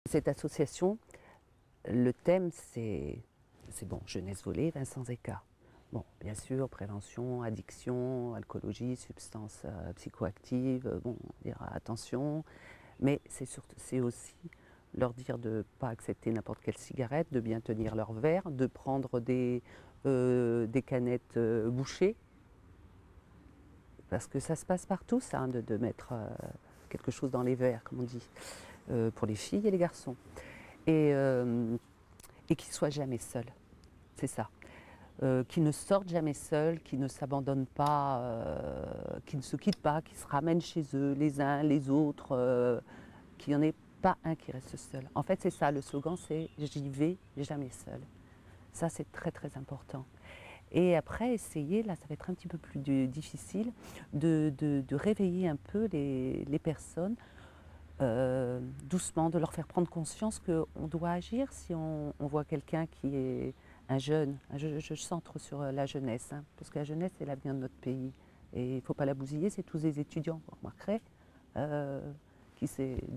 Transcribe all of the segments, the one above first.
Cette association, le thème c'est bon, jeunesse volée, Vincent Zeka. Bon, bien sûr, prévention, addiction, alcoolologie, substances psychoactives, bon, on dira attention, mais c'est aussi leur dire de ne pas accepter n'importe quelle cigarette, de bien tenir leur verre, de prendre des canettes bouchées, parce que ça se passe partout, ça, hein, de mettre quelque chose dans les verres, comme on dit, pour les filles et les garçons. Et qu'ils ne soient jamais seuls, c'est ça. Qu'ils ne sortent jamais seuls, qu'ils ne s'abandonnent pas, qu'ils ne se quittent pas, qu'ils se ramènent chez eux les uns les autres, qu'il n'y en ait pas un qui reste seul. En fait, c'est ça, le slogan, c'est « j'y vais jamais seul ». Ça, c'est très très important. Et après, essayer, là, ça va être un petit peu plus difficile, de réveiller un peu les personnes, doucement, de leur faire prendre conscience qu'on doit agir si on voit quelqu'un qui est un jeune. Je centre sur la jeunesse, hein, parce que la jeunesse, c'est l'avenir de notre pays. Et il ne faut pas la bousiller, c'est tous les étudiants, vous remarquerez,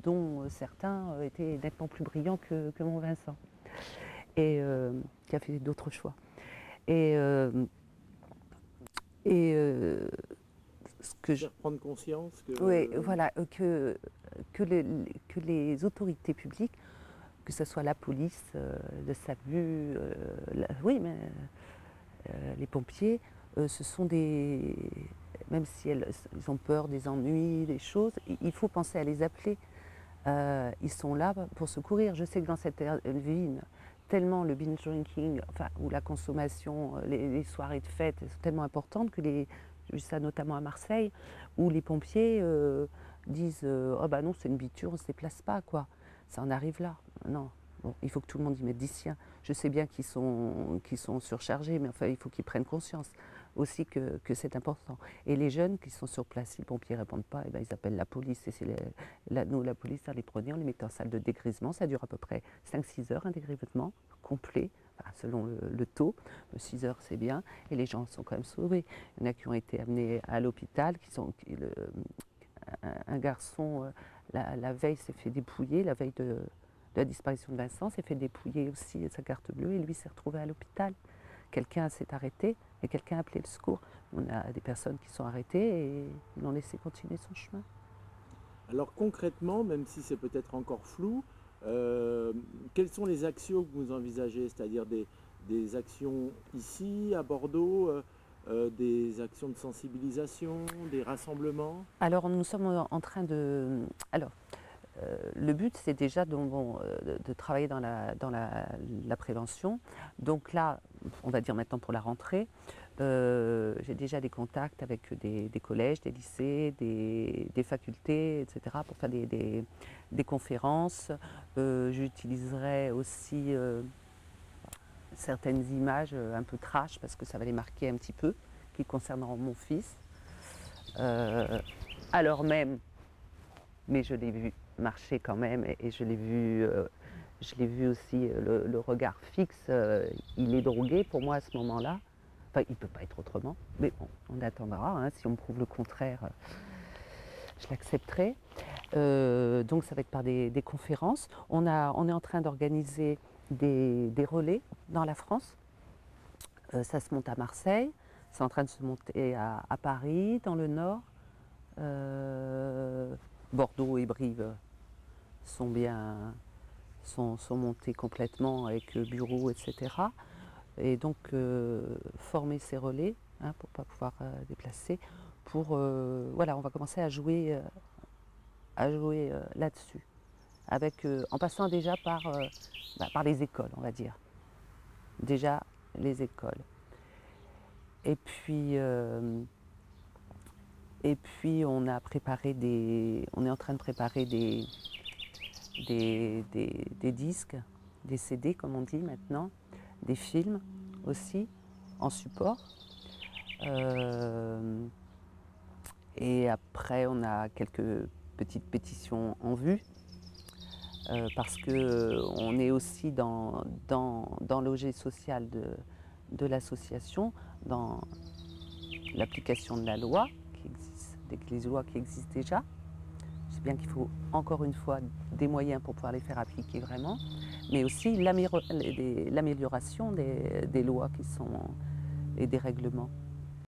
dont certains étaient nettement plus brillants que mon Vincent, et qui a fait d'autres choix. Et, euh, et ce que Faire prendre conscience que... oui, voilà, que les autorités publiques, que ce soit la police, le SAMU, oui, mais les pompiers, ce sont des... Même si ils ont peur des ennuis, des choses, il faut penser à les appeler. Ils sont là pour secourir. Je sais que dans cette ville, tellement le binge drinking, enfin, ou la consommation, les soirées de fête sont tellement importantes que j'ai vu ça notamment à Marseille, où les pompiers disent oh bah non, c'est une biture, on ne se déplace pas, quoi. Ça en arrive là. Non. Bon, il faut que tout le monde y mette des siens. Je sais bien qu'ils sont surchargés, mais enfin, il faut qu'ils prennent conscience aussi que c'est important. Et les jeunes qui sont sur place, si les pompiers ne répondent pas, eh ben, ils appellent la police. Et nous, la police, on les prenait, on les mettait en salle de dégrisement. Ça dure à peu près 5-6 heures, un dégrisement complet, enfin, selon le taux. 6 heures, c'est bien. Et les gens sont quand même sauvés. Il y en a qui ont été amenés à l'hôpital, un garçon, la veille, s'est fait dépouiller, la veille de la disparition de Vincent, s'est fait dépouiller aussi sa carte bleue et lui s'est retrouvé à l'hôpital. Quelqu'un s'est arrêté et quelqu'un a appelé le secours. On a des personnes qui sont arrêtées et ils l'ont laissé continuer son chemin. Alors concrètement, même si c'est peut-être encore flou, quelles sont les actions que vous envisagez? C'est-à-dire des actions ici, à Bordeaux, des actions de sensibilisation, des rassemblements? Alors nous sommes en train de... Alors, le but, c'est déjà de travailler dans la prévention. Donc là, on va dire maintenant pour la rentrée, j'ai déjà des contacts avec des collèges, des lycées, des facultés, etc. pour faire des conférences. J'utiliserai aussi certaines images un peu trash parce que ça va les marquer un petit peu, qui concerneront mon fils. Alors même, mais je l'ai vu marcher quand même et je l'ai vu aussi le regard fixe. Il est drogué pour moi à ce moment-là. Enfin, il ne peut pas être autrement, mais bon, on attendra. Hein, si on me prouve le contraire, je l'accepterai. Donc ça va être par des conférences. On est en train d'organiser des relais dans la France. Ça se monte à Marseille, c'est en train de se monter à Paris, dans le Nord. Bordeaux et Brive sont montés complètement avec bureaux, etc. Et donc former ces relais, hein, pour ne pas pouvoir déplacer, voilà, on va commencer à jouer là-dessus, en passant déjà par les écoles, on va dire. Déjà les écoles. Et puis on est en train de préparer des disques, des CD comme on dit maintenant, des films aussi en support. Et après on a quelques petites pétitions en vue parce que on est aussi dans l'objet social de l'association, dans l'application de la loi qui existe, des lois qui existent déjà. Je ne sais bien qu'il faut encore une fois des moyens pour pouvoir les faire appliquer vraiment, mais aussi l'amélioration des lois qui sont, et des règlements.